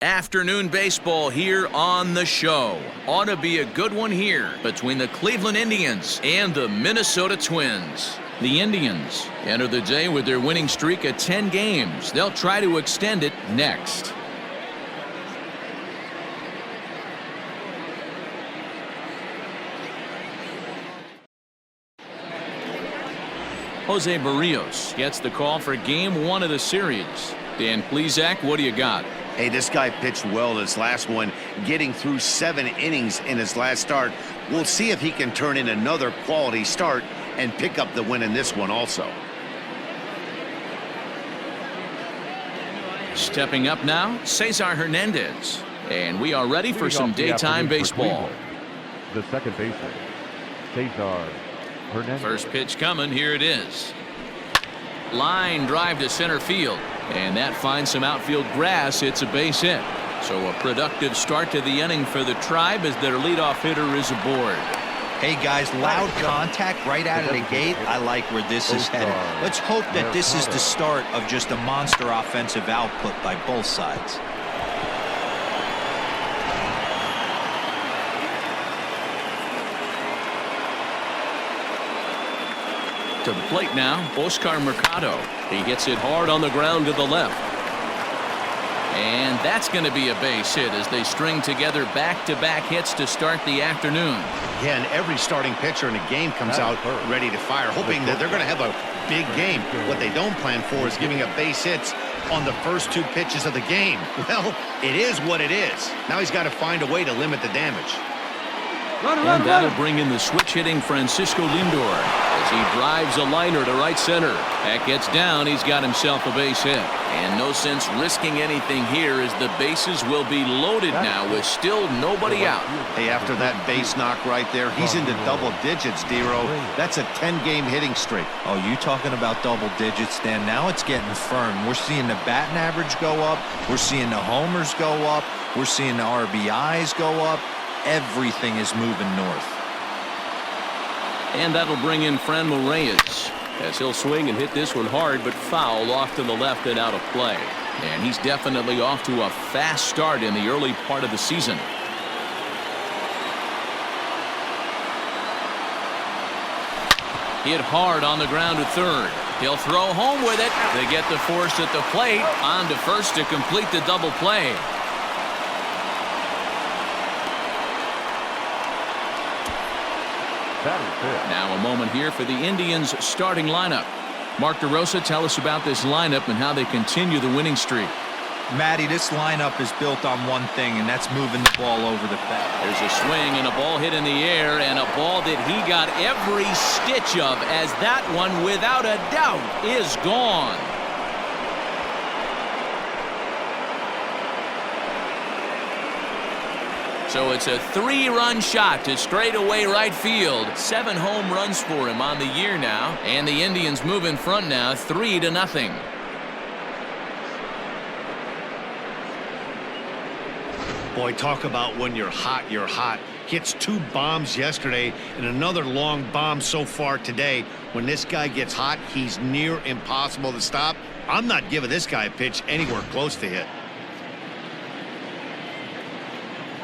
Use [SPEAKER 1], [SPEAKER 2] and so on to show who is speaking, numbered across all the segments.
[SPEAKER 1] Afternoon baseball here on the show. Ought to be a good one here between the Cleveland Indians and the Minnesota Twins. The Indians enter the day with their winning streak at 10 games. They'll try to extend it next. Jose Barrios gets the call for game 1 of the series. Dan Plesac, what do you got?
[SPEAKER 2] Hey, this guy pitched well this last one, getting through 7 innings in his last start. We'll see if he can turn in another quality start and pick up the win in this one also.
[SPEAKER 1] Stepping up now, Cesar Hernandez. And we are ready for some daytime baseball.
[SPEAKER 3] The second baseman, Cesar Hernandez.
[SPEAKER 1] First pitch coming, here it is. Line drive to center field. And that finds some outfield grass. It's a base hit. So a productive start to the inning for the Tribe as their leadoff hitter is aboard.
[SPEAKER 4] Hey guys, loud contact right out of the gate. I like where this is headed. Let's hope that this is the start of just a monster offensive output by both sides.
[SPEAKER 1] To the plate now, Oscar Mercado. He hits it hard on the ground to the left. And that's going to be a base hit as they string together back-to-back hits to start the afternoon.
[SPEAKER 2] Yeah, and every starting pitcher in the game comes out ready to fire, hoping that they're going to have a big game. What they don't plan for is giving up base hits on the first 2 pitches of the game. Well, it is what it is. Now he's got to find a way to limit the damage.
[SPEAKER 1] And that'll bring in the switch-hitting Francisco Lindor as he drives a liner to right center. That gets down. He's got himself a base hit. And no sense risking anything here as the bases will be loaded now with still nobody out.
[SPEAKER 2] Hey, after that base knock right there, he's into double digits, D-Row. That's a 10-game hitting streak.
[SPEAKER 4] Oh, you talking about double digits, Dan? Now it's getting firm. We're seeing the batting average go up. We're seeing the homers go up. We're seeing the RBIs go up. Everything is moving north.
[SPEAKER 1] And that'll bring in Franmil Reyes as he'll swing and hit this one hard, but foul off to the left and out of play. And he's definitely off to a fast start in the early part of the season. Hit hard on the ground to third. He'll throw home with it. They get the force at the plate. On to first to complete the double play. Now a moment here for the Indians starting lineup. Mark DeRosa, tell us about this lineup and how they continue the winning streak.
[SPEAKER 4] Matty, this lineup is built on one thing, and that's moving the ball over the fence.
[SPEAKER 1] There's a swing and a ball hit in the air, and a ball that he got every stitch of, as that one without a doubt is gone. So it's a 3-run shot to straightaway right field. 7 home runs for him on the year now. And the Indians move in front now 3-0.
[SPEAKER 2] Boy, talk about when you're hot, you're hot. Hits 2 bombs yesterday and another long bomb so far today. When this guy gets hot, he's near impossible to stop. I'm not giving this guy a pitch anywhere close to hit.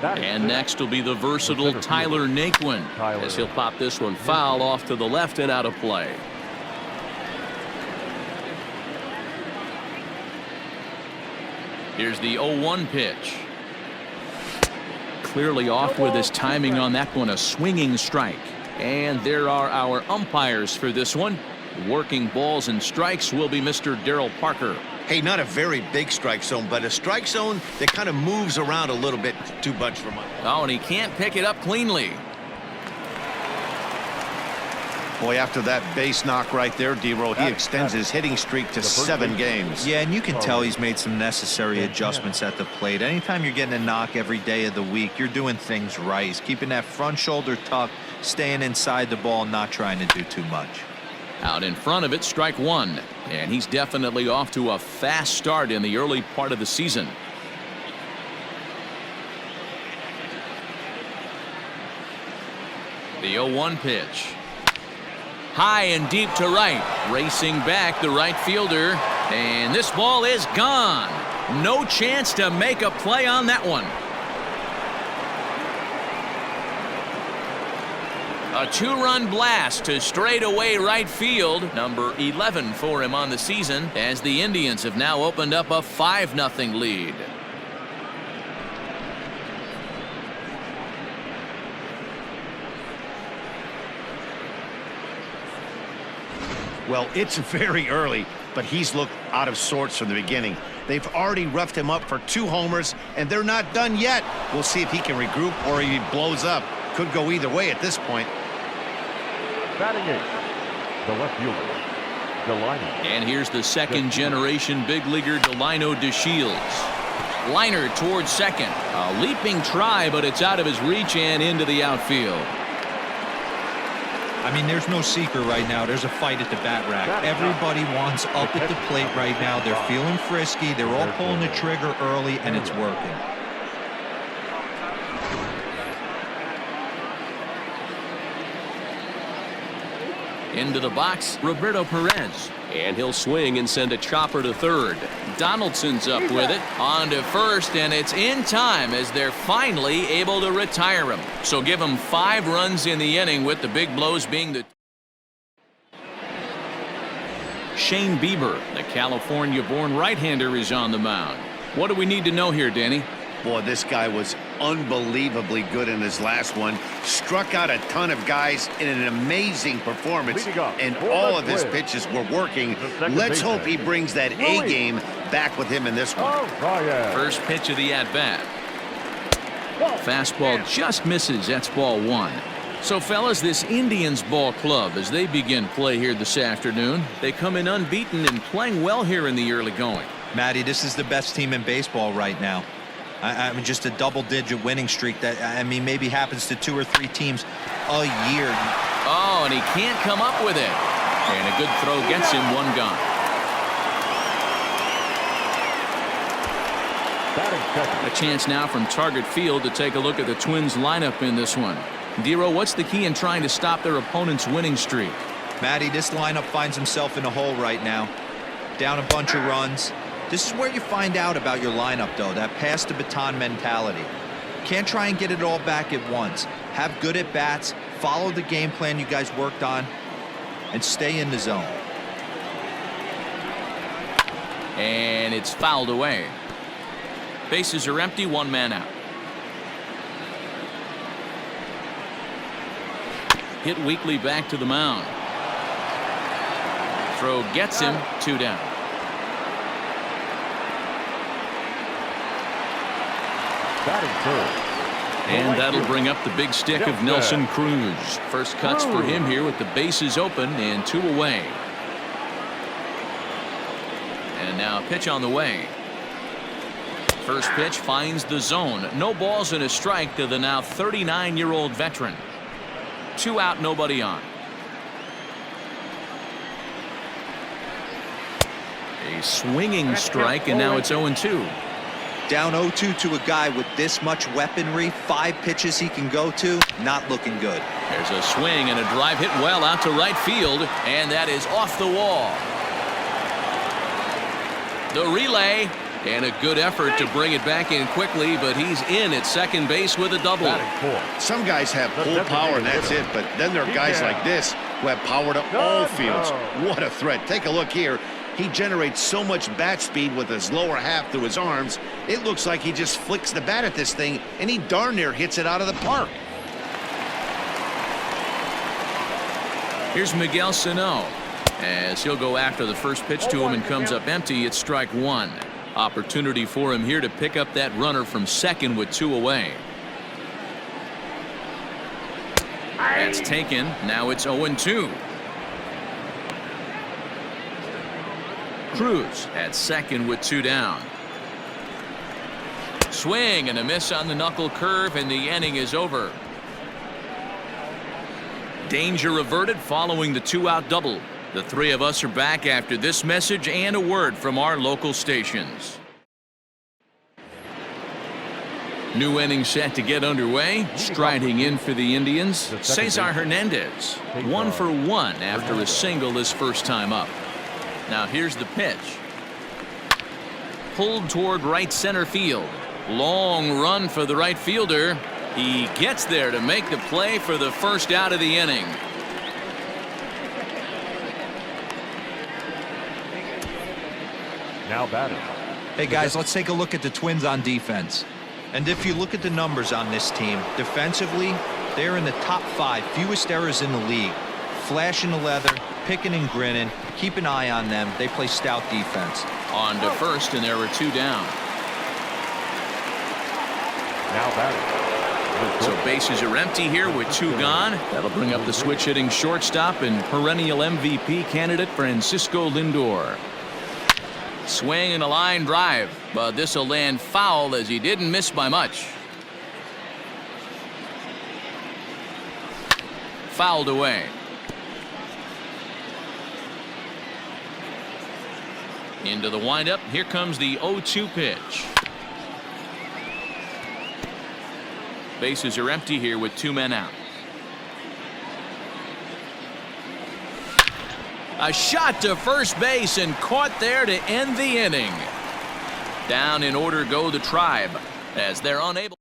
[SPEAKER 1] And next will be the versatile Tyler Naquin as he'll pop this one foul off to the left and out of play. Here's the 0-1 pitch. Clearly off with his timing on that one, a swinging strike. And there are our umpires for this one. Working balls and strikes will be Mr. Darryl Parker.
[SPEAKER 2] Hey, not a very big strike zone, but a strike zone that kind of moves around a little bit too much for my.
[SPEAKER 1] Oh, and he can't pick it up cleanly.
[SPEAKER 2] Boy, after that base knock right there, D-Row, he extends his hitting streak to 7 games.
[SPEAKER 4] Yeah, and you can tell he's made some necessary adjustments at the plate. Anytime you're getting a knock every day of the week, you're doing things right. He's keeping that front shoulder tucked, staying inside the ball, not trying to do too much.
[SPEAKER 1] Out in front of it, strike 1. And he's definitely off to a fast start in the early part of the season. The 0-1 pitch. High and deep to right. Racing back the right fielder. And this ball is gone. No chance to make a play on that one. A 2-run blast to straightaway right field. Number 11 for him on the season, as the Indians have now opened up a 5-0 lead.
[SPEAKER 2] Well, it's very early, but he's looked out of sorts from the beginning. They've already roughed him up for 2 homers, and they're not done yet. We'll see if he can regroup or he blows up. Could go either way at this point.
[SPEAKER 3] Batting 8, the left fielder, Delino.
[SPEAKER 1] And here's the second-generation big leaguer, Delino DeShields. Liner towards second. A leaping try, but it's out of his reach and into the outfield.
[SPEAKER 4] I mean, there's no secret right now. There's a fight at the bat rack. Everybody wants up at the plate right now. They're feeling frisky. They're all pulling the trigger early, and it's working.
[SPEAKER 1] Into the box, Roberto Perez. And he'll swing and send a chopper to third. Donaldson's up with it. On to first, and it's in time as they're finally able to retire him. So give him 5 runs in the inning, with the big blows being the... Shane Bieber, the California-born right-hander, is on the mound. What do we need to know here, Danny?
[SPEAKER 2] Boy, this guy was unbelievably good in his last one. Struck out a ton of guys in an amazing performance, and all of his pitches were working. Let's hope he brings that A game back with him in this one.
[SPEAKER 1] First pitch of the at-bat. Fastball just misses. That's ball 1. So, fellas, this Indians ball club, as they begin play here this afternoon, they come in unbeaten and playing well here in the early going.
[SPEAKER 4] Matty, this is the best team in baseball right now. I mean, just a double-digit winning streak that, I mean, maybe happens to 2 or 3 teams a year.
[SPEAKER 1] Oh, and he can't come up with it. And a good throw gets him 1 gone. A chance now from Target Field to take a look at the Twins lineup in this one. Dero, what's the key in trying to stop their opponent's winning streak?
[SPEAKER 4] Matty, this lineup finds himself in a hole right now. Down a bunch of runs. This is where you find out about your lineup, though, that pass the baton mentality. Can't try and get it all back at once. Have good at-bats, follow the game plan you guys worked on, and stay in the zone.
[SPEAKER 1] And it's fouled away. Bases are empty, 1 man out. Hit weakly back to the mound. Throw gets him, 2 down. And that'll bring up the big stick of Nelson Cruz. First cuts for him here with the bases open and 2 away. And now a pitch on the way. First pitch finds the zone. No balls and a strike to the now 39-year-old veteran. 2 out, nobody on. A swinging strike, and now it's 0-2.
[SPEAKER 4] Down 0-2 to a guy with this much weaponry, 5 pitches he can go to, not looking good.
[SPEAKER 1] There's a swing and a drive hit well out to right field, and that is off the wall. The relay, and a good effort to bring it back in quickly, but he's in at second base with a double.
[SPEAKER 2] Some guys have full power and that's it, but then there are guys like this who have power to all fields. What a threat. Take a look here. He generates so much bat speed with his lower half through his arms. It looks like he just flicks the bat at this thing, and he darn near hits it out of the park.
[SPEAKER 1] Here's Miguel Sano, as he'll go after the first pitch to him and comes up empty. It's strike 1. Opportunity for him here to pick up that runner from second with 2 away. That's taken. Now it's 0-2. Cruz at second with 2 down. Swing and a miss on the knuckle curve, and the inning is over. Danger averted following the 2-out double. The 3 of us are back after this message and a word from our local stations. New inning set to get underway. Striding in for the Indians, Cesar Hernandez. 1 for 1 after a single his first time up. Now here's the pitch. pulled toward right center field. Long run for the right fielder. He gets there to make the play for the first out of the inning.
[SPEAKER 3] Now batting.
[SPEAKER 4] Hey guys, let's take a look at the Twins on defense. And if you look at the numbers on this team, defensively, they're in the top 5 fewest errors in the league. Flashing the leather, picking and grinning, keep an eye on them. They play stout defense.
[SPEAKER 1] On to first, and there were 2 down.
[SPEAKER 3] Now batting.
[SPEAKER 1] So bases are empty here with 2 gone. That'll bring up the switch hitting shortstop and perennial MVP candidate Francisco Lindor. Swing and a line drive, but this will land foul as he didn't miss by much. Fouled away. Into the windup. Here comes the 0-2 pitch. Bases are empty here with 2 men out. A shot to first base and caught there to end the inning. Down in order go the Tribe as they're unable.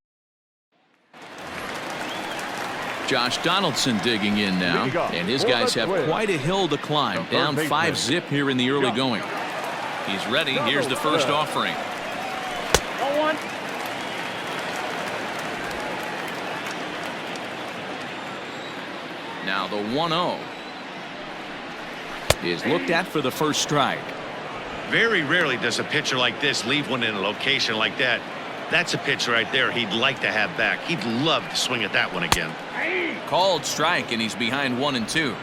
[SPEAKER 1] Josh Donaldson digging in now, and his guys have quite a hill to climb. Down 5-zip here in the early going. He's ready. Here's the first offering. Now the 1-0 is looked at for the first strike.
[SPEAKER 2] Very rarely does a pitcher like this leave one in a location like that. That's a pitch right there he'd like to have back. He'd love to swing at that one again.
[SPEAKER 1] Called strike, and he's behind 1-2.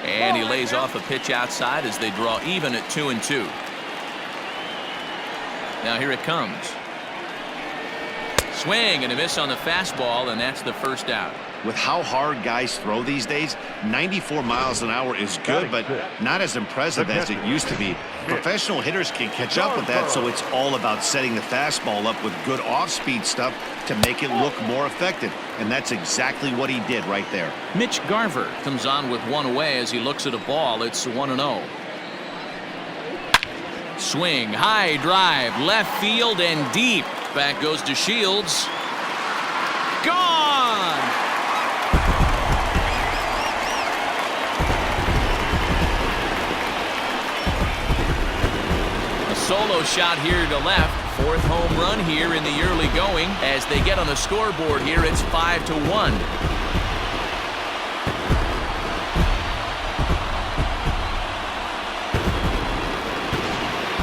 [SPEAKER 1] And he lays off a pitch outside as they draw even at 2-2. Now here it comes. Swing and a miss on the fastball, and that's the first out.
[SPEAKER 2] With how hard guys throw these days, 94 miles an hour is good, but not as impressive as it used to be. Professional hitters can catch up with that, so it's all about setting the fastball up with good off-speed stuff to make it look more effective, and that's exactly what he did right there.
[SPEAKER 1] Mitch Garver comes on with 1 away as he looks at a ball. It's 1-0. Swing, high drive, left field and deep. Back goes to Shields. Gone! A solo shot here to left. 4th home run here in the early going. As they get on the scoreboard here, it's 5-1.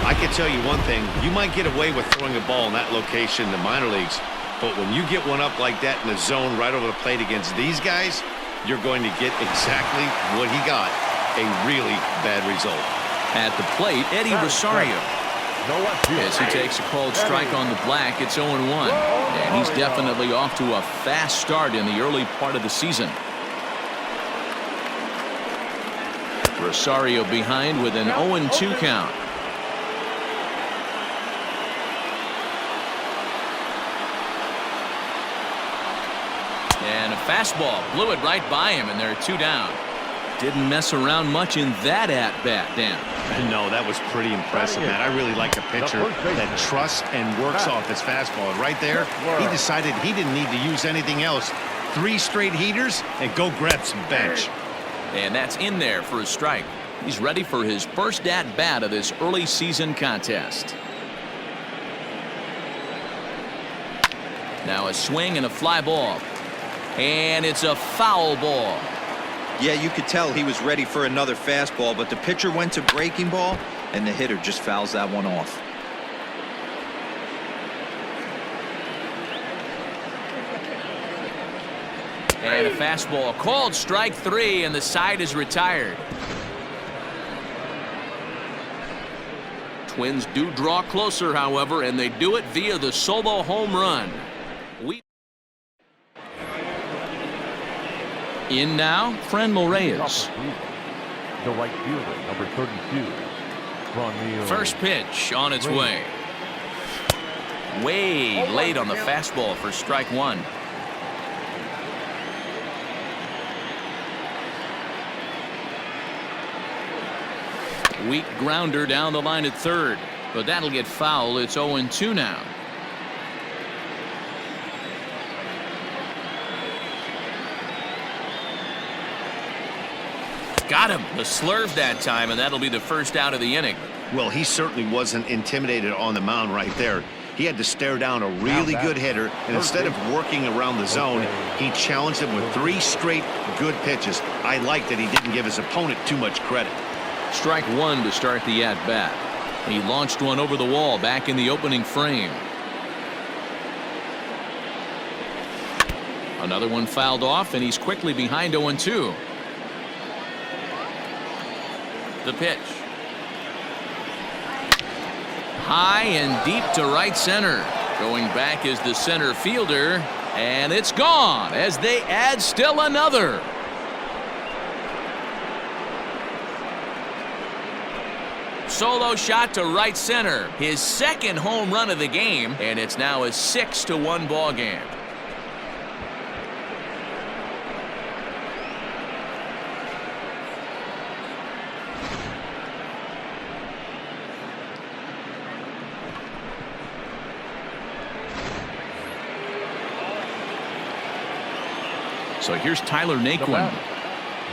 [SPEAKER 2] I can tell you one thing, you might get away with throwing a ball in that location in the minor leagues, but when you get one up like that in the zone right over the plate against these guys, you're going to get exactly what he got, a really bad result.
[SPEAKER 1] At the plate, Eddie Rosario. As he takes a called strike on the black, it's 0-1. And he's definitely off to a fast start in the early part of the season. Rosario behind with an 0-2 count. And a fastball blew it right by him, and there are 2 down. Didn't mess around much in that at-bat, Dan.
[SPEAKER 2] No, that was pretty impressive, man. I really like a pitcher that trusts and works off his fastball. Right there, he decided he didn't need to use anything else. 3 straight heaters and go grab some bench.
[SPEAKER 1] And that's in there for a strike. He's ready for his first at-bat of this early season contest. Now a swing and a fly ball. And it's a foul ball.
[SPEAKER 4] Yeah, you could tell he was ready for another fastball, but the pitcher went to breaking ball, and the hitter just fouls that one off.
[SPEAKER 1] And a fastball called strike 3, and the side is retired. Twins do draw closer, however, and they do it via the solo home run. In now, Franmil Reyes.
[SPEAKER 3] The right fielder, number 32.
[SPEAKER 1] First pitch on its way. Way late on the fastball for strike 1. Weak grounder down the line at third, but that'll get fouled. It's 0-2 now. Got him. The slurve that time, and that'll be the first out of the inning.
[SPEAKER 2] Well, he certainly wasn't intimidated on the mound right there. He had to stare down a really good hitter, and instead of working around the zone, he challenged him with 3 straight good pitches. I like that he didn't give his opponent too much credit.
[SPEAKER 1] Strike one to start the at-bat. He launched one over the wall back in the opening frame. Another one fouled off, and he's quickly behind 0-2. The pitch. High and deep to right center. Going back is the center fielder, and it's gone as they add still another. Solo shot to right center. His second home run of the game, and it's now a 6-1 ball game. So here's Tyler Naquin.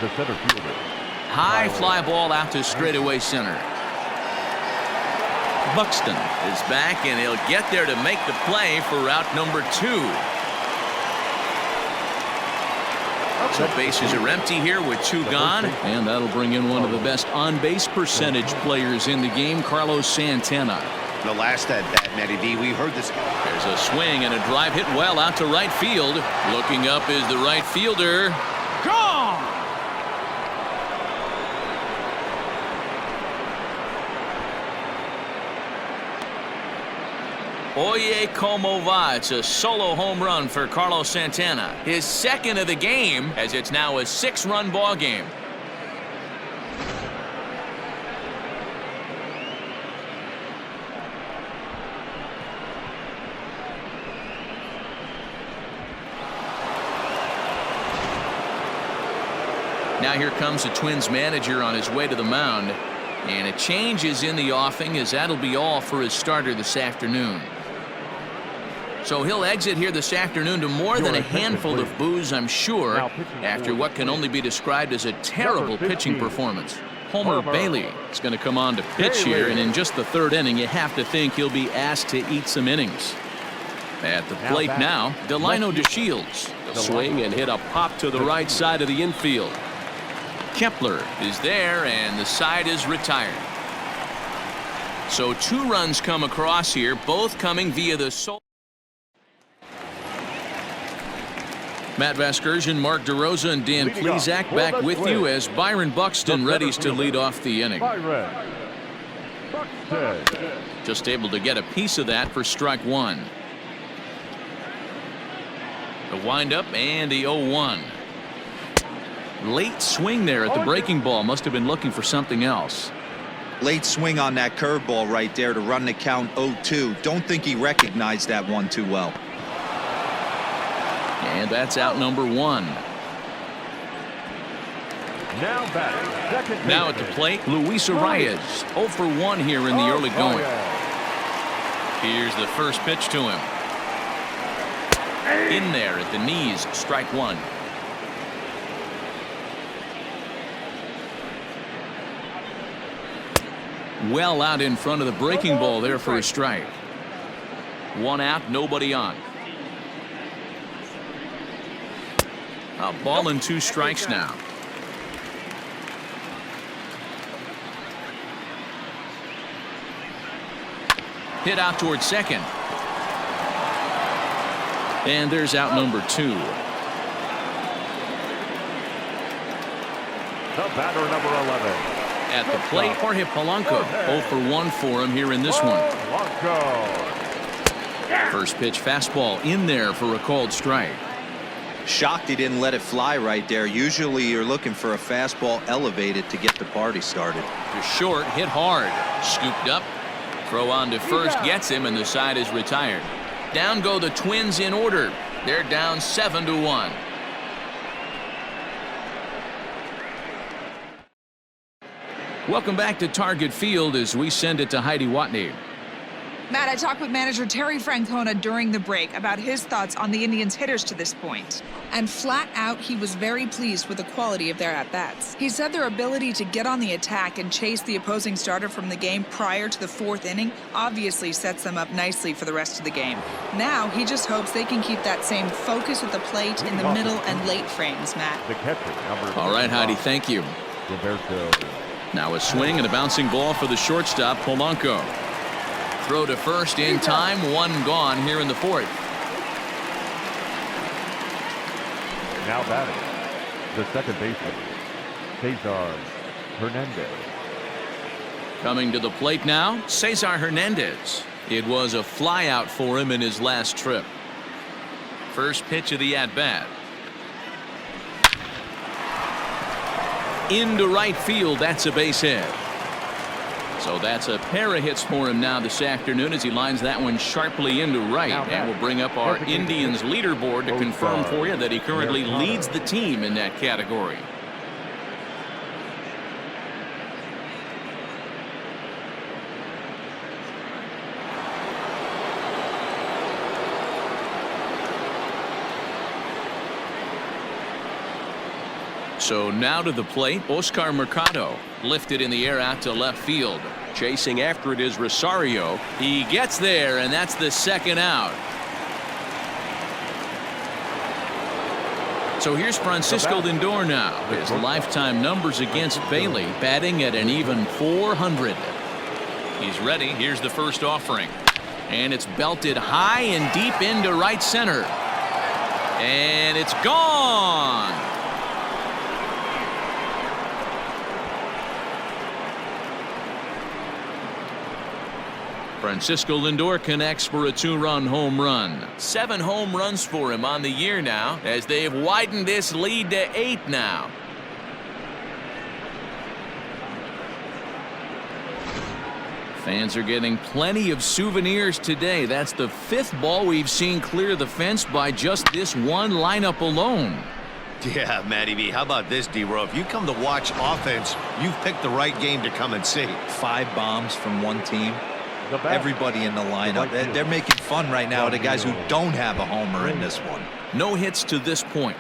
[SPEAKER 3] The center fielder.
[SPEAKER 1] High fly ball out to straightaway center. Buxton is back, and he'll get there to make the play for route number 2. So bases are empty here with 2 gone, and that'll bring in one of the best on-base percentage players in the game, Carlos Santana.
[SPEAKER 2] The last at bat, Matty V, we heard this.
[SPEAKER 1] There's a swing and a drive hit well out to right field. Looking up is the right fielder. Gone! Oye, como va. It's a solo home run for Carlos Santana. His second of the game, as it's now a 6-run ball game. Now here comes the Twins manager on his way to the mound, and a change is in the offing, as that'll be all for his starter this afternoon. So he'll exit here this afternoon to more than a handful of boos, I'm sure, after what can only be described as a terrible pitching performance. Homer Bailey is going to come on to pitch here, and in just the 3rd inning, you have to think he'll be asked to eat some innings. At the plate now, Delino DeShields. He'll swing and hit a pop to the right side of the infield. Kepler is there, and the side is retired. So 2 runs come across here, both coming via the sole. Matt Vasgersian, Mark DeRosa, and Dan Plesac back with you as Byron Buxton readies to lead off the inning. Just able to get a piece of that for strike 1. The windup and the 0-1. Late swing there at the breaking ball. Must have been looking for something else.
[SPEAKER 4] Late swing on that curveball right there to run the count 0-2. Don't think he recognized that one too well.
[SPEAKER 1] And that's out number 1. Now at the plate, Luis Arias. 0 for 1 here in the early going. Here's the first pitch to him. In there at the knees, strike 1. Well out in front of the breaking ball there for a strike. 1 out, nobody on. A ball and 2 strikes now. Hit out towards second. And there's out number 2.
[SPEAKER 3] The batter, number 11.
[SPEAKER 1] At the plate, Jorge Polanco. 0 for 1 for him here in this one. First pitch fastball in there for a called strike.
[SPEAKER 4] Shocked he didn't let it fly right there. Usually you're looking for a fastball elevated to get the party started.
[SPEAKER 1] To short, hit hard. Scooped up. Throw on to first gets him, and the side is retired. Down go the Twins in order. They're down 7-1. Welcome back to Target Field as we send it to Heidi Watney.
[SPEAKER 5] Matt, I talked with manager Terry Francona during the break about his thoughts on the Indians' hitters to this point. And flat out, he was very pleased with the quality of their at-bats. He said their ability to get on the attack and chase the opposing starter from the game prior to the 4th inning obviously sets them up nicely for the rest of the game. Now, he just hopes they can keep that same focus at the plate in the middle and late frames, Matt.
[SPEAKER 3] The catcher, number
[SPEAKER 1] All right, Heidi, thank you.
[SPEAKER 3] Roberto.
[SPEAKER 1] Now a swing and a bouncing ball for the shortstop, Polanco. Throw to first in time, 1 gone here in the 4th.
[SPEAKER 3] Now batting, the second baseman, Cesar Hernandez.
[SPEAKER 1] Coming to the plate now, Cesar Hernandez. It was a flyout for him in his last trip. First pitch of the at-bat. Into right field, that's a base hit. So that's a pair of hits for him now this afternoon as he lines that one sharply into right. And we'll bring up our Indians leaderboard to confirm for you that he currently leads the team in that category. So now to the plate, Oscar Mercado lifted in the air out to left field. Chasing after it is Rosario. He gets there, and that's the 2nd out. So here's Francisco Lindor now. His lifetime numbers against Bailey, batting at an even .400. He's ready. Here's the first offering. And it's belted high and deep into right center. And it's gone. Francisco Lindor connects for a 2-run home run. 7 home runs for him on the year now as they've widened this lead to 8 now. Fans are getting plenty of souvenirs today. That's the 5th ball we've seen clear the fence by just this one lineup alone.
[SPEAKER 2] Yeah, Matty B. How about this, D-Row? If you come to watch offense, you've picked the right game to come and see.
[SPEAKER 4] 5 bombs from one team. Everybody in the lineup, they're making fun right now of the guys who don't have a homer in this one.
[SPEAKER 1] No hits to this point.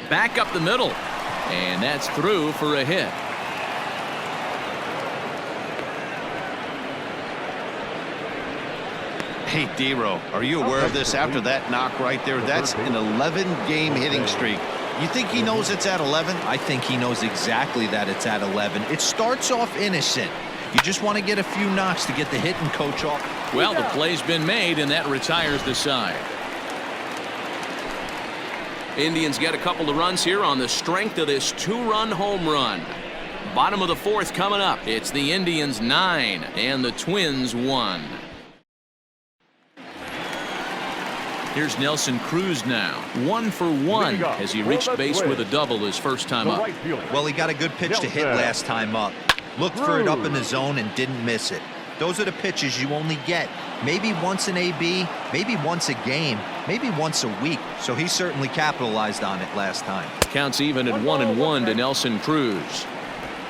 [SPEAKER 1] Back up the middle, and that's through for a hit.
[SPEAKER 2] Hey, D-Row, are you aware of this after that knock right there? That's an 11-game hitting streak. You think he knows it's at 11?
[SPEAKER 4] I think he knows exactly that it's at 11. It starts off innocent. You just want to get a few knocks to get the hitting coach off.
[SPEAKER 1] Well, the play's been made, and that retires the side. Indians get a couple of runs here on the strength of this 2-run home run. Bottom of the 4th coming up. It's the Indians 9 and the Twins 1. Here's Nelson Cruz now. 1 for 1 as he reached base with a double his first time up.
[SPEAKER 4] Well, he got a good pitch to hit last time up. Looked for it up in the zone and didn't miss it. Those are the pitches you only get maybe once an AB, maybe once a game, maybe once a week. So he certainly capitalized on it last time.
[SPEAKER 1] Counts even at 1-1 to Nelson Cruz.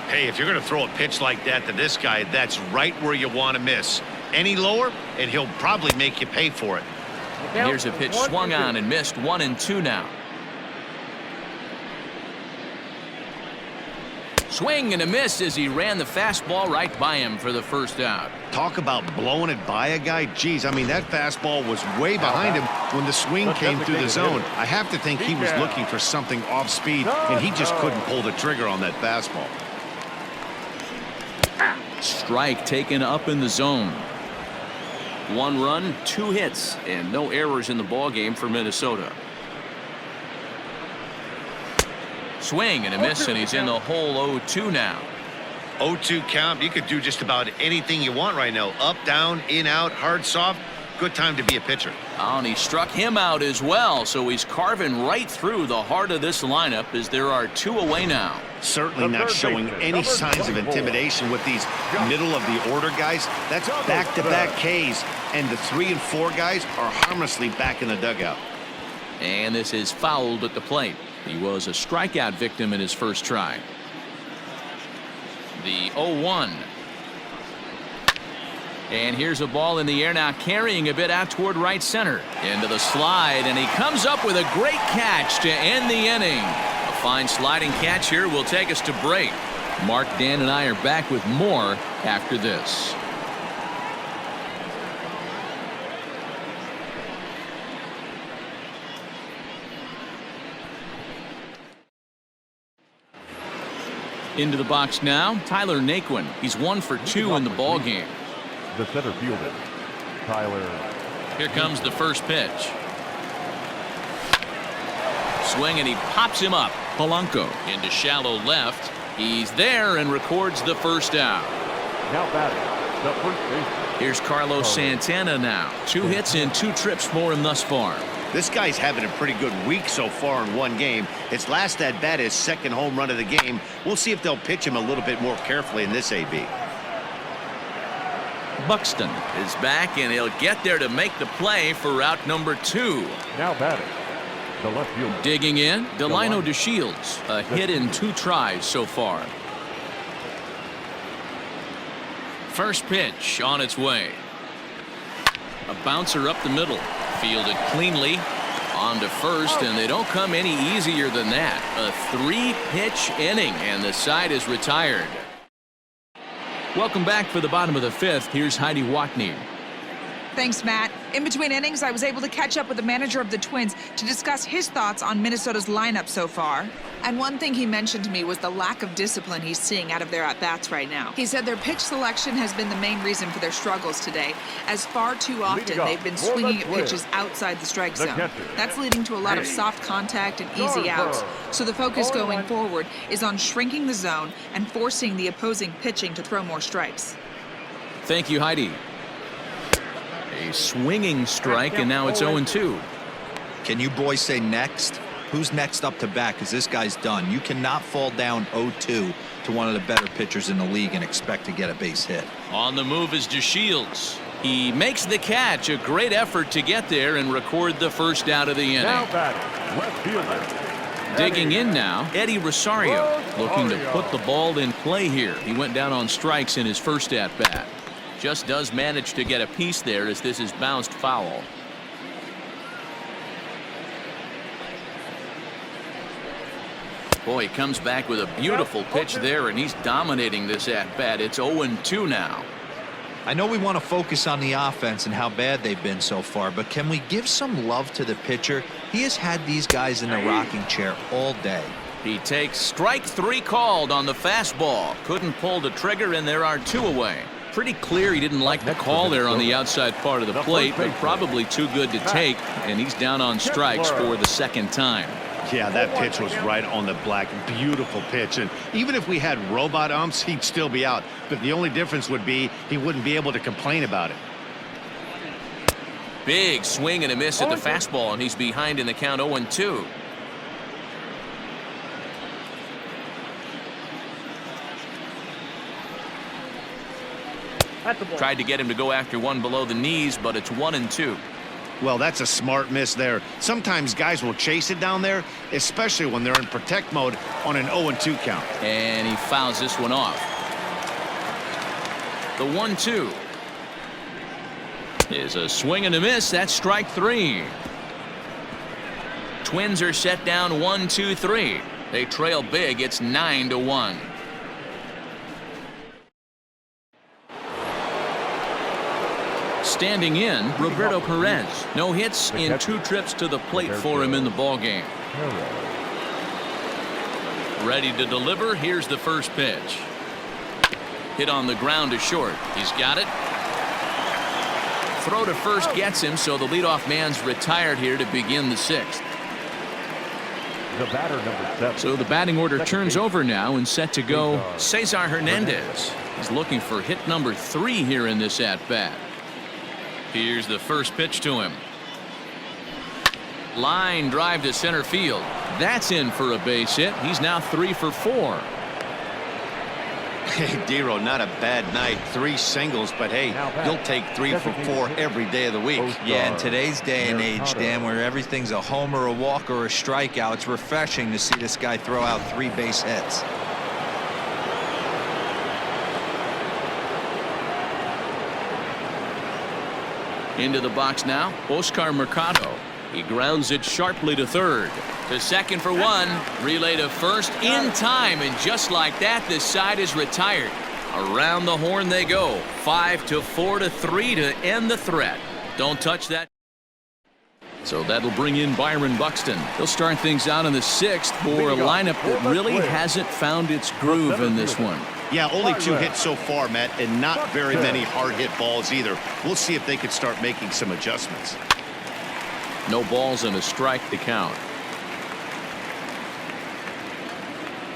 [SPEAKER 2] Hey, if you're going to throw a pitch like that to this guy, that's right where you want to miss. Any lower, and he'll probably make you pay for it.
[SPEAKER 1] Here's a pitch swung on and missed. 1-2 now. Swing and a miss as he ran the fastball right by him for the first out.
[SPEAKER 2] Talk about blowing it by a guy. Geez, I mean, that fastball was way behind him when the swing came through the zone. I have to think he was looking for something off speed, and he just couldn't pull the trigger on that fastball.
[SPEAKER 1] Strike taken up in the zone. 1 run, 2 hits, and no errors in the ballgame for Minnesota. Swing and a miss, and he's in the hole 0-2 now.
[SPEAKER 2] 0-2 count. You could do just about anything you want right now. Up, down, in, out, hard, soft. Good time to be a pitcher.
[SPEAKER 1] Oh, and he struck him out as well, so he's carving right through the heart of this lineup as there are 2 away now.
[SPEAKER 2] Certainly not showing any signs of intimidation with these middle-of-the-order guys. That's back-to-back Ks, and the 3 and 4 guys are harmlessly back in the dugout.
[SPEAKER 1] And this is fouled at the plate. He was a strikeout victim in his first try. The 0-1. And here's a ball in the air now, carrying a bit out toward right center. Into the slide, and he comes up with a great catch to end the inning. A fine sliding catch here will take us to break. Mark, Dan, and I are back with more after this. Into the box now, Tyler Naquin. He's 1 for 2 in the ball game.
[SPEAKER 3] The center fielder, Tyler.
[SPEAKER 1] Here comes the first pitch. Swing, and he pops him up. Polanco into shallow left. He's there and records the first out.
[SPEAKER 3] Now batting, the first baseman.
[SPEAKER 1] Here's Carlos Santana now. 2 hits and 2 trips for him thus far.
[SPEAKER 2] This guy's having a pretty good week so far in one game. His last at bat is second home run of the game. We'll see if they'll pitch him a little bit more carefully in this AB. Buxton is back, and he'll get there to make the play for route number 2.
[SPEAKER 3] Now batting, the left fielder.
[SPEAKER 1] Digging in, Delino DeShields. A hit in 2 tries so far. First pitch on its way. A bouncer up the middle. Fielded cleanly. On to first, and they don't come any easier than that. A 3-pitch inning, and the side is retired. Welcome back for the bottom of the 5th. Here's Heidi Watney.
[SPEAKER 5] Thanks, Matt. In between innings, I was able to catch up with the manager of the Twins to discuss his thoughts on Minnesota's lineup so far. And one thing he mentioned to me was the lack of discipline he's seeing out of their at-bats right now. He said their pitch selection has been the main reason for their struggles today, as far too often they've been swinging at pitches outside the strike zone. That's leading to a lot of soft contact and easy outs. So the focus going forward is on shrinking the zone and forcing the opposing pitching to throw more strikes.
[SPEAKER 1] Thank you, Heidi. A swinging strike, and now it's 0-2.
[SPEAKER 4] Can you boys say next? Who's next up to bat? Because this guy's done. You cannot fall down 0-2 to one of the better pitchers in the league and expect to get a base hit.
[SPEAKER 1] On the move is DeShields. He makes the catch. A great effort to get there and record the first out of the inning.
[SPEAKER 3] Now batting, left fielder.
[SPEAKER 1] Digging in now, Eddie Rosario, looking to put the ball in play here. He went down on strikes in his first at-bat. Just does manage to get a piece there as this is bounced foul. Boy, he comes back with a beautiful pitch there, and he's dominating this at-bat. It's 0-2 now.
[SPEAKER 4] I know we want to focus on the offense and how bad they've been so far, but can we give some love to the pitcher? He has had these guys in the rocking chair all day.
[SPEAKER 1] He takes strike 3 called on the fastball. Couldn't pull the trigger, and there are 2 away. Pretty clear he didn't like the call there on the outside part of the plate, but probably too good to take, and he's down on strikes for the second time.
[SPEAKER 2] Yeah, that pitch was right on the black. Beautiful pitch. And even if we had robot umps, he'd still be out. But the only difference would be he wouldn't be able to complain about it.
[SPEAKER 1] Big swing and a miss at the fastball, and he's behind in the count 0-2. Tried to get him to go after one below the knees, but it's 1-2.
[SPEAKER 2] Well, that's a smart miss there. Sometimes guys will chase it down there, especially when they're in protect mode on an 0-2 count.
[SPEAKER 1] And he fouls this one off. The 1-2 is a swing and a miss. That's strike 3. Twins are set down 1-2-3. They trail big. It's 9-1. Standing in, Roberto Perez. No hits in 2 trips to the plate for him in the ballgame. Ready to deliver. Here's the first pitch. Hit on the ground to short. He's got it. Throw to first gets him, so the leadoff man's retired here to begin the 6th.
[SPEAKER 3] The batter, number 7.
[SPEAKER 1] So the batting order turns over now and set to go Cesar Hernandez. He's looking for hit number 3 here in this at-bat. Here's the first pitch to him. Line drive to center field. That's in for a base hit. He's now 3 for 4.
[SPEAKER 2] Hey, Dero, not a bad night. 3 singles, but hey, you'll take 3 for 4 every day of the week.
[SPEAKER 4] Yeah, in today's day and age, Dan, where everything's a homer, a walk, or a strikeout, it's refreshing to see this guy throw out 3 base hits.
[SPEAKER 1] Into the box now, Oscar Mercado. He grounds it sharply to third. To second for 1. Relay to first in time, and just like that, this side is retired. Around the horn they go. 5-4 to 3 to end the threat. Don't touch that. So that'll bring in Byron Buxton. He'll start things out in the 6th for a lineup that really hasn't found its groove in this one.
[SPEAKER 2] Yeah, only 2 hits so far, Matt, and not very many hard-hit balls either. We'll see if they can start making some adjustments.
[SPEAKER 1] No balls and a strike to count.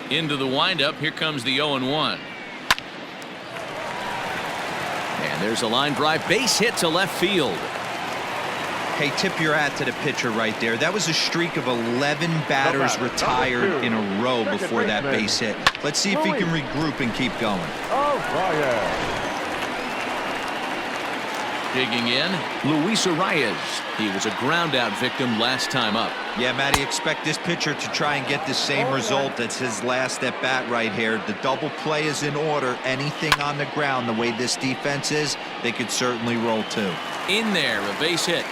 [SPEAKER 1] Into the windup. Here comes the 0-1. And there's a line drive. Base hit to left field.
[SPEAKER 4] Hey, tip your hat to the pitcher right there. That was a streak of 11 batters retired in a row before that base hit. Let's see if he can regroup and keep going.
[SPEAKER 1] Digging in, Luis Arias. He was a ground-out victim last time up.
[SPEAKER 4] Yeah, Matty, expect this pitcher to try and get the same result as his last at-bat right here. The double play is in order. Anything on the ground, the way this defense is, they could certainly roll too.
[SPEAKER 1] In there, a base hit.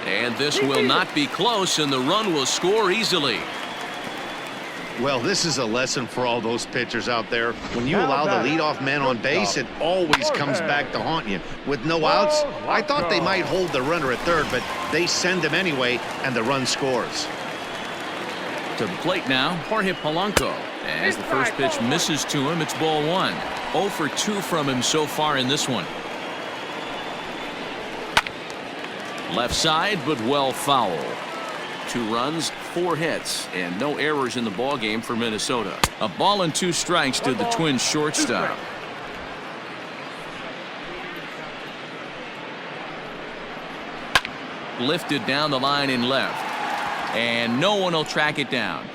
[SPEAKER 1] And this will not be close, and the run will score easily.
[SPEAKER 2] Well, this is a lesson for all those pitchers out there. When you allow the leadoff man on base, it always comes back to haunt you. With no outs, I thought they might hold the runner at third, but they send him anyway, and the run scores.
[SPEAKER 1] To the plate now, Jorge Polanco. As the first pitch misses to him, it's ball 1. 0 for 2 from him so far in this one. Left side, but well foul. 2 runs, 4 hits, and no errors in the ball game for Minnesota. A ball and 2 strikes to the Twins shortstop. Lifted down the line in left, and no one will track it down.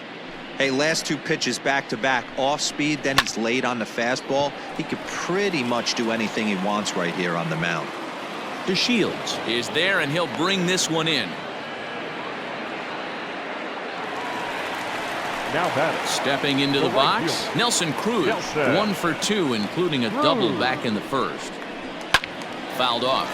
[SPEAKER 4] Hey, last 2 pitches back-to-back, off speed, then he's late on the fastball. He could pretty much do anything he wants right here on the mound.
[SPEAKER 1] DeShields is there, and he'll bring this one in.
[SPEAKER 3] Now batting.
[SPEAKER 1] Stepping into the box, Nelson Cruz. 1 for 2, including a double back in the first. Fouled off.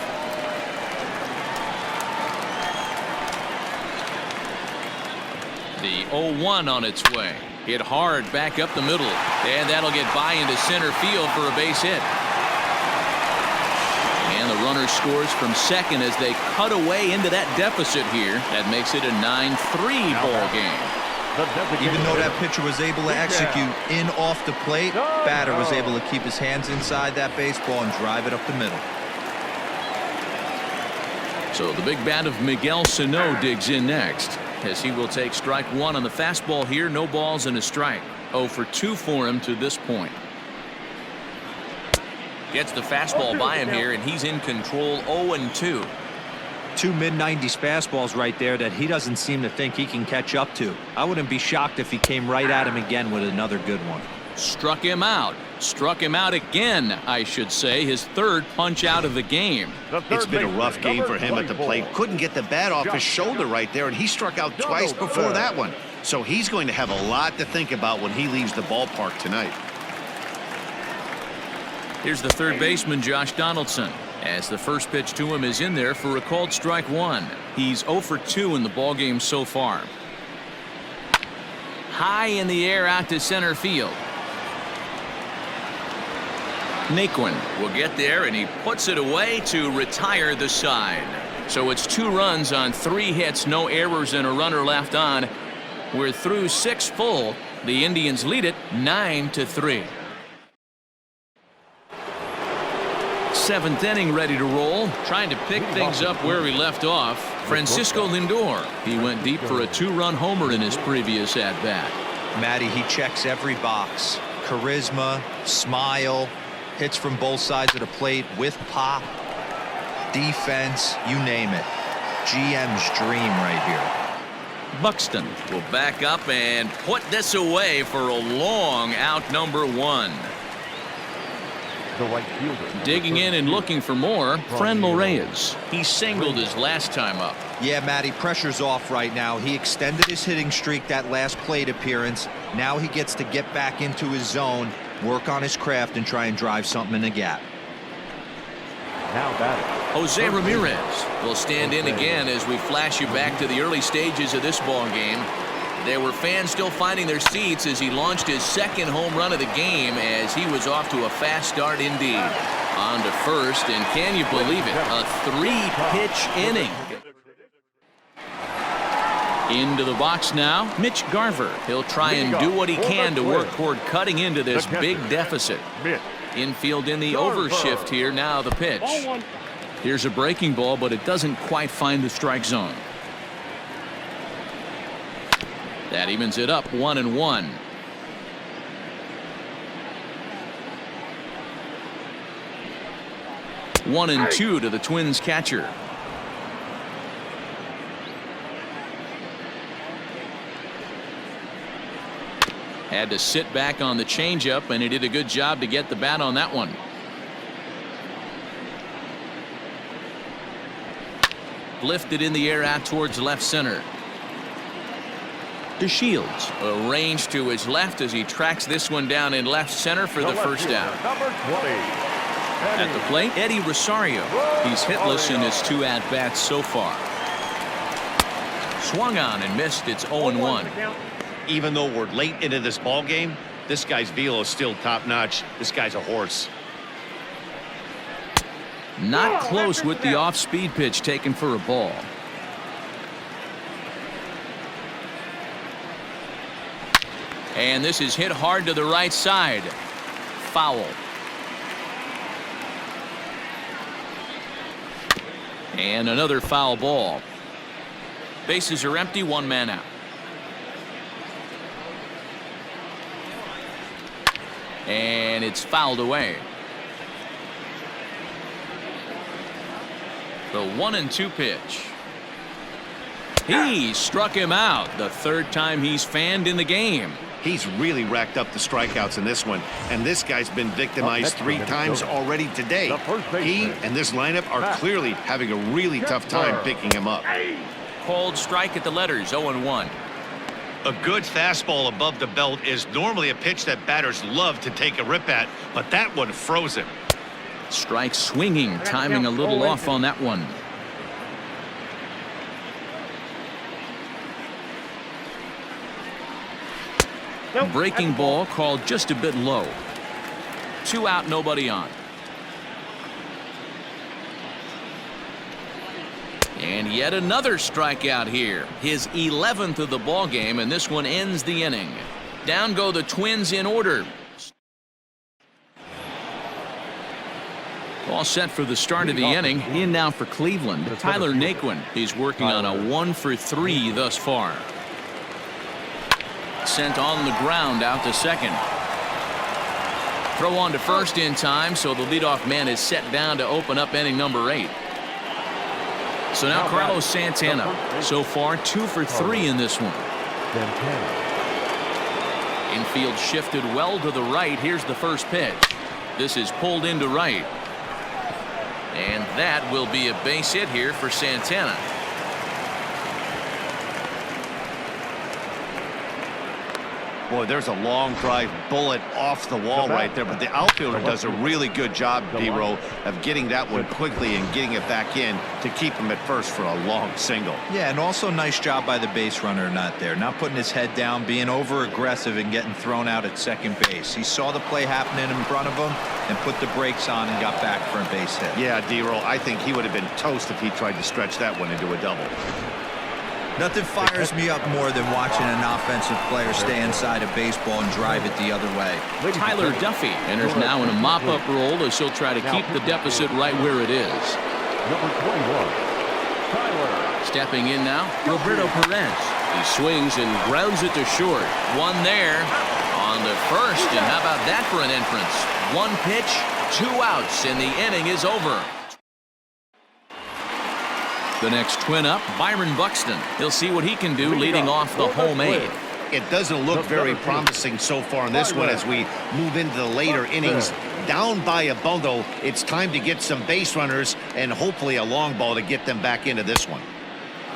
[SPEAKER 1] The 0-1 on its way. Hit hard back up the middle, and that'll get by into center field for a base hit. And the runner scores from second as they cut away into that deficit here. That makes it a 9-3 ball game.
[SPEAKER 4] Even though that pitcher was able to execute in off the plate, batter was able to keep his hands inside that baseball and drive it up the middle.
[SPEAKER 1] So the big bat of Miguel Sano digs in next, as he will take strike 1 on the fastball here. No balls and a strike. 0 for 2 for him to this point. Gets the fastball by him here, and he's in control. 0-2.
[SPEAKER 4] 2 mid-90s fastballs right there that he doesn't seem to think he can catch up to. I wouldn't be shocked if he came right at him again with another good one.
[SPEAKER 1] Struck him out. Struck him out again, I should say. His 3rd punch out of the game.
[SPEAKER 2] It's been a rough game for him at the plate. Couldn't get the bat off his shoulder right there, and he struck out twice before that one. So he's going to have a lot to think about when he leaves the ballpark tonight.
[SPEAKER 1] Here's the third baseman, Josh Donaldson, as the first pitch to him is in there for a called strike 1. He's 0 for 2 in the ballgame so far. High in the air out to center field. Naquin will get there, and he puts it away to retire the side. So it's 2 runs on 3 hits, no errors, and a runner left on. We're through 6 full. The Indians lead it 9-3. 7th inning, ready to roll. Trying to pick things up where we left off. Francisco Lindor. He went deep for a 2-run homer in his previous at-bat.
[SPEAKER 4] Matty, he checks every box. Charisma, smile, Hits from both sides of the plate with pop, defense, you name it. GM's dream right here.
[SPEAKER 1] Buxton will back up and put this away for a long out, number 1.
[SPEAKER 3] The right fielder.
[SPEAKER 1] Digging in and looking for more, Franmil Reyes. He singled his last time up.
[SPEAKER 4] Yeah, Matty, pressure's off right now. He extended his hitting streak that last plate appearance. Now he gets to get back into his zone, work on his craft, and try and drive something in the gap.
[SPEAKER 3] Now batting.
[SPEAKER 1] Jose Ramirez will stand in again as we flash you back to the early stages of this ball game. There were fans still finding their seats as he launched his second home run of the game as he was off to a fast start indeed. On to first, and can you believe it? A 3-pitch inning. Into the box now, Mitch Garver. He'll try and do what he can to work toward cutting into this big deficit. Infield in the overshift here. Now the pitch. Here's a breaking ball, but it doesn't quite find the strike zone. That evens it up 1-1. One and 2 to the Twins catcher. Had to sit back on the changeup, and he did a good job to get the bat on that one. Lifted in the air out towards left center. DeShields arranged to his left as he tracks this one down in left center for the first out.
[SPEAKER 3] Number 20.
[SPEAKER 1] At the plate, Eddie Rosario. He's hitless in his 2 at-bats so far. Swung on and missed. It's 0-1.
[SPEAKER 2] Even though we're late into this ball game, this guy's velo is still top-notch. This guy's a horse.
[SPEAKER 1] Not close with the off-speed pitch taken for a ball. And this is hit hard to the right side. Foul. And another foul ball. Bases are empty, 1 man out. And it's fouled away. The 1-2 pitch. He struck him out. The 3rd time he's fanned in the game.
[SPEAKER 2] He's really racked up the strikeouts in this one, and this guy's been victimized 3 times already today. He and this lineup are clearly having a really tough time picking him up.
[SPEAKER 1] Called strike at the letters, 0-1.
[SPEAKER 2] A good fastball above the belt is normally a pitch that batters love to take a rip at, but that one froze him.
[SPEAKER 1] Strike swinging, timing a little off on that one. Breaking ball called just a bit low. 2 out, nobody on. And yet another strikeout here. His 11th of the ball game, and this one ends the inning. Down go the Twins in order. All set for the start of the inning. In now for Cleveland, Tyler Naquin. He's working on a 1-for-3 thus far. Sent on the ground out to second. Throw on to first in time, so the leadoff man is set down to open up inning number 8. So now Carlos Santana, so far 2 for 3 in this one. Infield shifted well to the right. Here's the first pitch. This is pulled into right. And that will be a base hit here for Santana.
[SPEAKER 2] Boy, there's a long drive bullet off the wall right there, but the outfielder does a really good job, D-Row, of getting that one quickly and getting it back in to keep him at first for a long single.
[SPEAKER 4] Yeah, and also nice job by the base runner not there, not putting his head down, being over aggressive and getting thrown out at second base. He saw the play happening in front of him and put the brakes on and got back for a base hit.
[SPEAKER 2] Yeah, D-Row, I think he would have been toast if he tried to stretch that one into a double.
[SPEAKER 4] Nothing fires me up more than watching an offensive player stay inside a baseball and drive it the other way.
[SPEAKER 1] Tyler Duffy enters now in a mop-up role as he'll try to keep the deficit right where it is.
[SPEAKER 3] Number 21. Tyler.
[SPEAKER 1] Stepping in now, Roberto Perez. He swings and grounds it to short. One there on the first, and how about that for an entrance? 1 pitch, 2 outs, and the inning is over. The next twin up, Byron Buxton. He'll see what he can do leading off the home 8.
[SPEAKER 2] It doesn't look very promising so far in this one as we move into the later innings. Down by a bundle, it's time to get some base runners and hopefully a long ball to get them back into this one.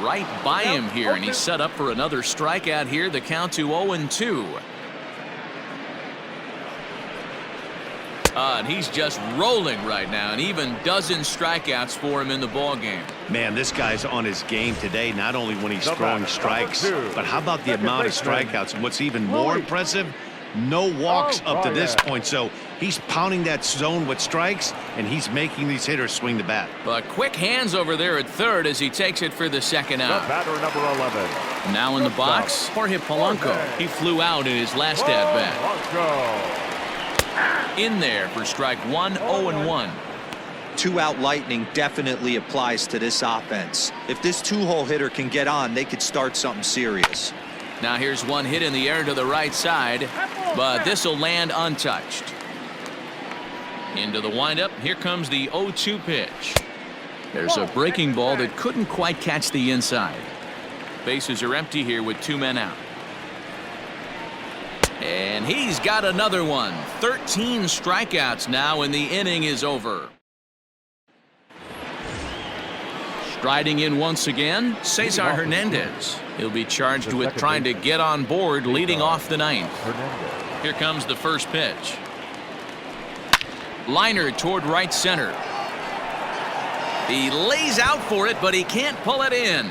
[SPEAKER 1] Right by him here, and he's set up for another strikeout here. The count to 0-2. And he's just rolling right now, and even dozen strikeouts for him in the ball game.
[SPEAKER 2] Man, this guy's on his game today, not only when he's throwing strikes, but how about the amount of strikeouts? And what's even more impressive, no walks up to this point. So he's pounding that zone with strikes, and he's making these hitters swing the bat.
[SPEAKER 1] But quick hands over there at third as he takes it for the second out.
[SPEAKER 3] Batter number 11.
[SPEAKER 1] Now in the box, Jorge Polanco. He flew out in his last at-bat. In there for strike 1, 0-1.
[SPEAKER 4] 2-out lightning definitely applies to this offense. If this 2-hole hitter can get on, they could start something serious.
[SPEAKER 1] Now here's one hit in the air to the right side, but this will land untouched. Into the windup, here comes the 0-2 pitch. There's a breaking ball that couldn't quite catch the inside. Bases are empty here with 2 men out. And he's got another one. 13 strikeouts now, and the inning is over. Striding in once again, Cesar Hernandez. He'll be charged with trying to get on board leading off the 9th. Here comes the first pitch. Liner toward right center. He lays out for it, but he can't pull it in.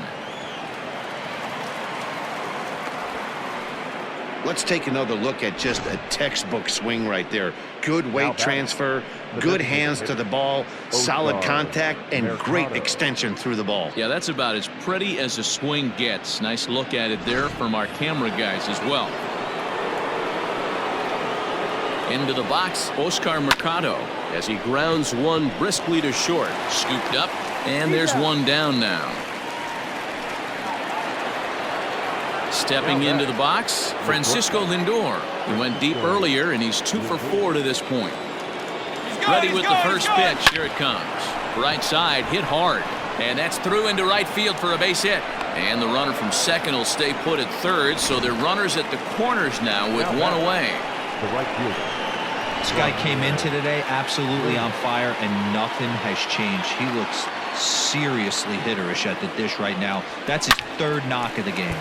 [SPEAKER 2] Let's take another look at just a textbook swing right there. Good weight transfer, good hands to the ball, solid contact, and great extension through the ball.
[SPEAKER 1] Yeah, that's about as pretty as a swing gets. Nice look at it there from our camera guys as well. Into the box, Oscar Mercado as he grounds one briskly to short. Scooped up, and there's one down now. Stepping into the box, Francisco Lindor. He went deep earlier, and he's 2 for 4 to this point. Ready with the first pitch. Here it comes. Right side, hit hard. And that's through into right field for a base hit. And the runner from second will stay put at third, so they're runners at the corners now with one away.
[SPEAKER 3] The right fielder.
[SPEAKER 4] This guy came into today absolutely on fire, and nothing has changed. He looks seriously hitterish at the dish right now. That's his 3rd knock of the game.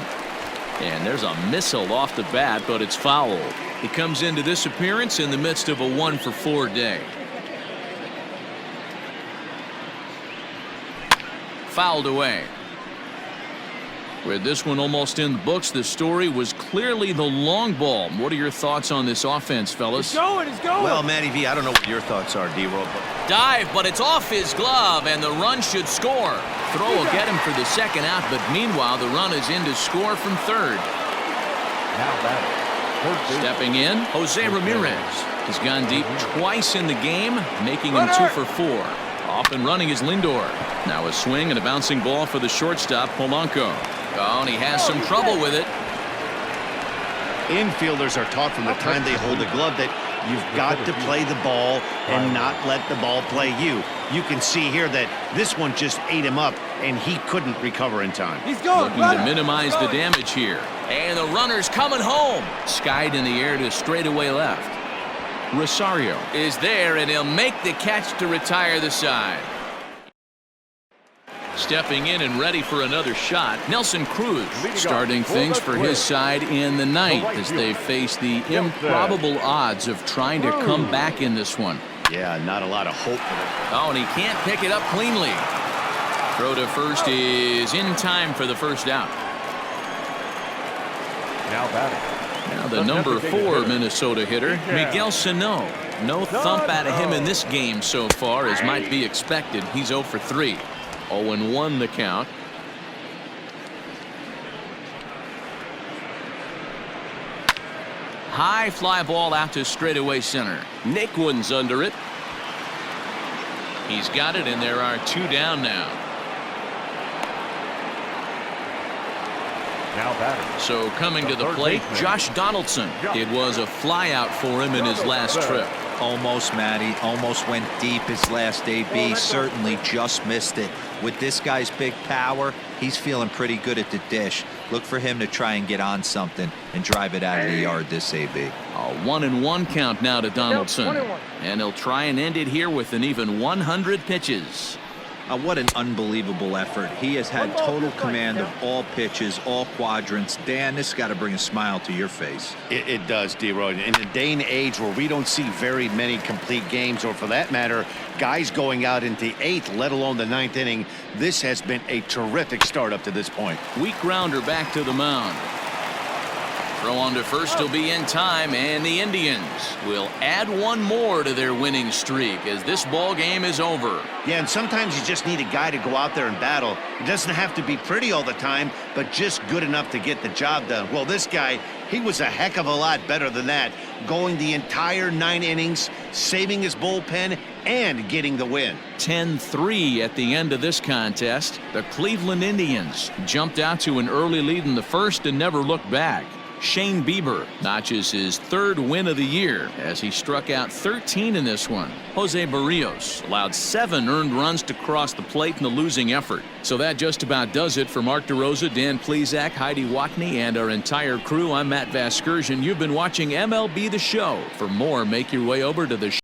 [SPEAKER 1] And there's a missile off the bat, but it's foul. He comes into this appearance in the midst of a 1 for 4 day. Fouled away. With this one almost in the books, the story was clearly the long ball. What are your thoughts on this offense, fellas?
[SPEAKER 6] It's going.
[SPEAKER 2] Well, Matty V, I don't know what your thoughts are, D-Roll.
[SPEAKER 1] Dive, but it's off his glove, and the run should score. Throw will get him for the second out, but meanwhile, the run is in to score from third.
[SPEAKER 3] Now batting.
[SPEAKER 1] Stepping in, Jose Ramirez. He's gone deep twice in the game, making him 2 for 4. Off and running is Lindor. Now a swing and a bouncing ball for the shortstop, Polanco. Oh, and he has some trouble with it.
[SPEAKER 2] Infielders are taught from the time they hold the glove that you've got to play the ball and not let the ball play you. You can see here that this one just ate him up, and he couldn't recover in time.
[SPEAKER 6] He's going.
[SPEAKER 1] Looking to minimize the damage here. And the runner's coming home. Skied in the air to straightaway left. Rosario is there, and he'll make the catch to retire the side. Stepping in and ready for another shot, Nelson Cruz starting things for his side in the 9th as they face the improbable odds of trying to come back in this one.
[SPEAKER 2] Yeah, not a lot of hope for it.
[SPEAKER 1] Oh, and he can't pick it up cleanly. Throw to first is in time for the first out.
[SPEAKER 3] Now batting.
[SPEAKER 1] Now the number 4 Minnesota hitter, Miguel Sano. No thump out of him in this game so far, as might be expected. He's 0 for 3. 0-1 the count. High fly ball out to straightaway center. Naquin's under it. He's got it, and there are 2 down now.
[SPEAKER 3] Now batting.
[SPEAKER 1] So coming to the plate, Josh Donaldson. It was a fly out for him in his last trip.
[SPEAKER 4] Almost, Matty. Almost went deep his last AB. Certainly just missed it. With this guy's big power, he's feeling pretty good at the dish. Look for him to try and get on something and drive it out of the yard this AB.
[SPEAKER 1] A 1-1 count now to Donaldson. And he'll try and end it here with an even 100 pitches.
[SPEAKER 4] What an unbelievable effort. He has had total command of all pitches, all quadrants. Dan, this got to bring a smile to your face.
[SPEAKER 2] It does, D-Roy. In a day and age where we don't see very many complete games, or for that matter, guys going out into 8th, let alone the 9th inning, this has been a terrific start up to this point.
[SPEAKER 1] Weak grounder back to the mound. Throw on to first will be in time, and the Indians will add one more to their winning streak as this ball game is over.
[SPEAKER 2] Yeah, and sometimes you just need a guy to go out there and battle. It doesn't have to be pretty all the time, but just good enough to get the job done. Well, this guy, he was a heck of a lot better than that, going the entire 9 innings, saving his bullpen, and getting the win.
[SPEAKER 1] 10-3 at the end of this contest. The Cleveland Indians jumped out to an early lead in the first and never looked back. Shane Bieber notches his 3rd win of the year as he struck out 13 in this one. Jose Barrios allowed 7 earned runs to cross the plate in the losing effort. So that just about does it for Mark DeRosa, Dan Plesac, Heidi Watney, and our entire crew. I'm Matt Vasgersian. You've been watching MLB The Show. For more, make your way over to the